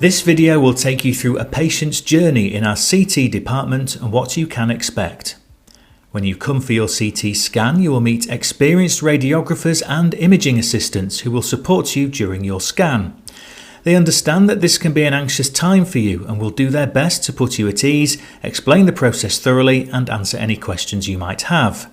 This video will take you through a patient's journey in our CT department and what you can expect. When you come for your CT scan, you will meet experienced radiographers and imaging assistants who will support you during your scan. They understand that this can be an anxious time for you and will do their best to put you at ease, explain the process thoroughly and answer any questions you might have.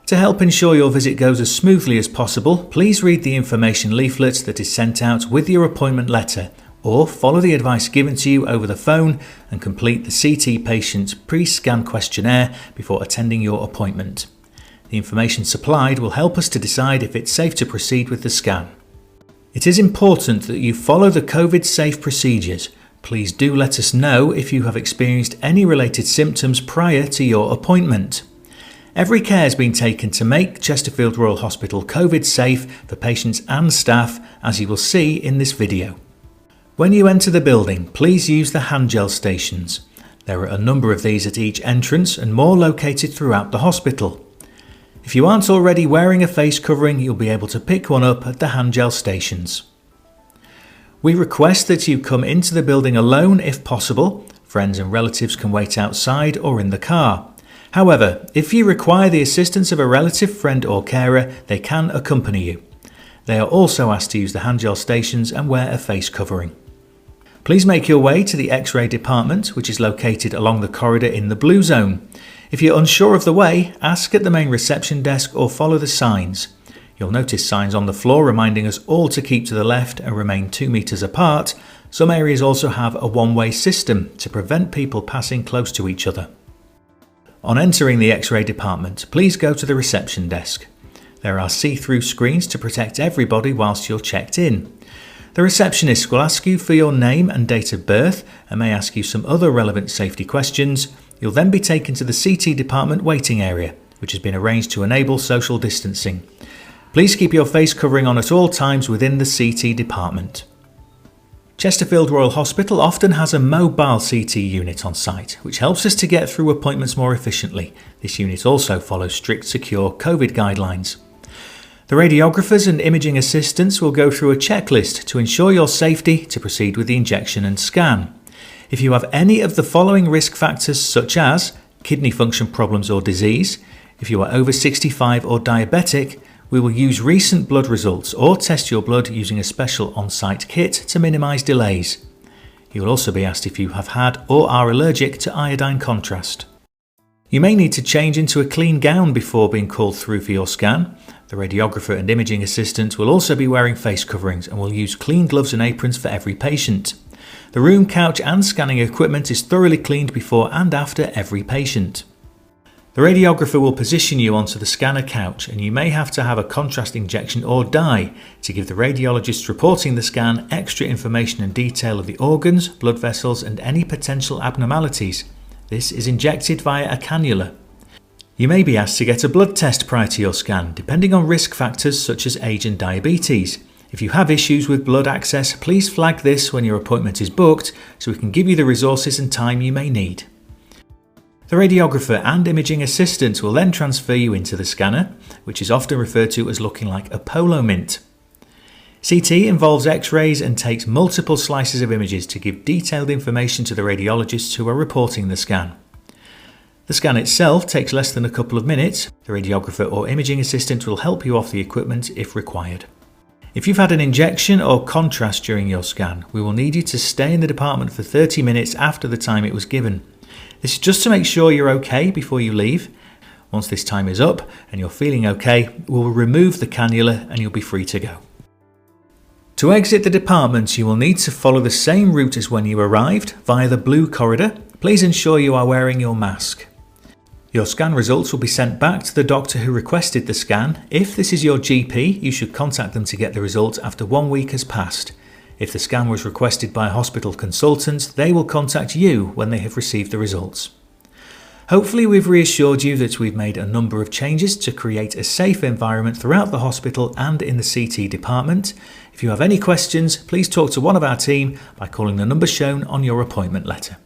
To help ensure your visit goes as smoothly as possible, please read the information leaflet that is sent out with your appointment letter, or follow the advice given to you over the phone and complete the CT patient pre-scan questionnaire before attending your appointment. The information supplied will help us to decide if it's safe to proceed with the scan. It is important that you follow the COVID-safe procedures. Please do let us know if you have experienced any related symptoms prior to your appointment. Every care has been taken to make Chesterfield Royal Hospital COVID safe for patients and staff, as you will see in this video. When you enter the building, please use the hand gel stations. There are a number of these at each entrance and more located throughout the hospital. If you aren't already wearing a face covering, you'll be able to pick one up at the hand gel stations. We request that you come into the building alone if possible. Friends and relatives can wait outside or in the car. However, if you require the assistance of a relative, friend or carer, they can accompany you. They are also asked to use the hand gel stations and wear a face covering. Please make your way to the X-ray department, which is located along the corridor in the blue zone. If you're unsure of the way, ask at the main reception desk or follow the signs. You'll notice signs on the floor reminding us all to keep to the left and remain 2 meters apart. Some areas also have a one-way system to prevent people passing close to each other. On entering the X-ray department, please go to the reception desk. There are see-through screens to protect everybody whilst you're checked in. The receptionist will ask you for your name and date of birth and may ask you some other relevant safety questions. You'll then be taken to the CT department waiting area, which has been arranged to enable social distancing. Please keep your face covering on at all times within the CT department. Chesterfield Royal Hospital often has a mobile CT unit on site, which helps us to get through appointments more efficiently. This unit also follows strict secure COVID guidelines. The radiographers and imaging assistants will go through a checklist to ensure your safety to proceed with the injection and scan. If you have any of the following risk factors, such as kidney function problems or disease, if you are over 65 or diabetic, we will use recent blood results or test your blood using a special on-site kit to minimise delays. You will also be asked if you have had or are allergic to iodine contrast. You may need to change into a clean gown before being called through for your scan. The radiographer and imaging assistant will also be wearing face coverings and will use clean gloves and aprons for every patient. The room, couch and scanning equipment is thoroughly cleaned before and after every patient. The radiographer will position you onto the scanner couch and you may have to have a contrast injection or dye to give the radiologist reporting the scan extra information and detail of the organs, blood vessels and any potential abnormalities. This is injected via a cannula. You may be asked to get a blood test prior to your scan, depending on risk factors such as age and diabetes. If you have issues with blood access, please flag this when your appointment is booked so we can give you the resources and time you may need. The radiographer and imaging assistant will then transfer you into the scanner, which is often referred to as looking like a polo mint. CT involves X-rays and takes multiple slices of images to give detailed information to the radiologists who are reporting the scan. The scan itself takes less than a couple of minutes. The radiographer or imaging assistant will help you off the equipment if required. If you've had an injection or contrast during your scan, we will need you to stay in the department for 30 minutes after the time it was given. This is just to make sure you're okay before you leave. Once this time is up and you're feeling okay, we'll remove the cannula and you'll be free to go. To exit the department, you will need to follow the same route as when you arrived via the blue corridor. Please ensure you are wearing your mask. Your scan results will be sent back to the doctor who requested the scan. If this is your GP, you should contact them to get the results after 1 week has passed. If the scan was requested by a hospital consultant, they will contact you when they have received the results. Hopefully we've reassured you that we've made a number of changes to create a safe environment throughout the hospital and in the CT department. If you have any questions, please talk to one of our team by calling the number shown on your appointment letter.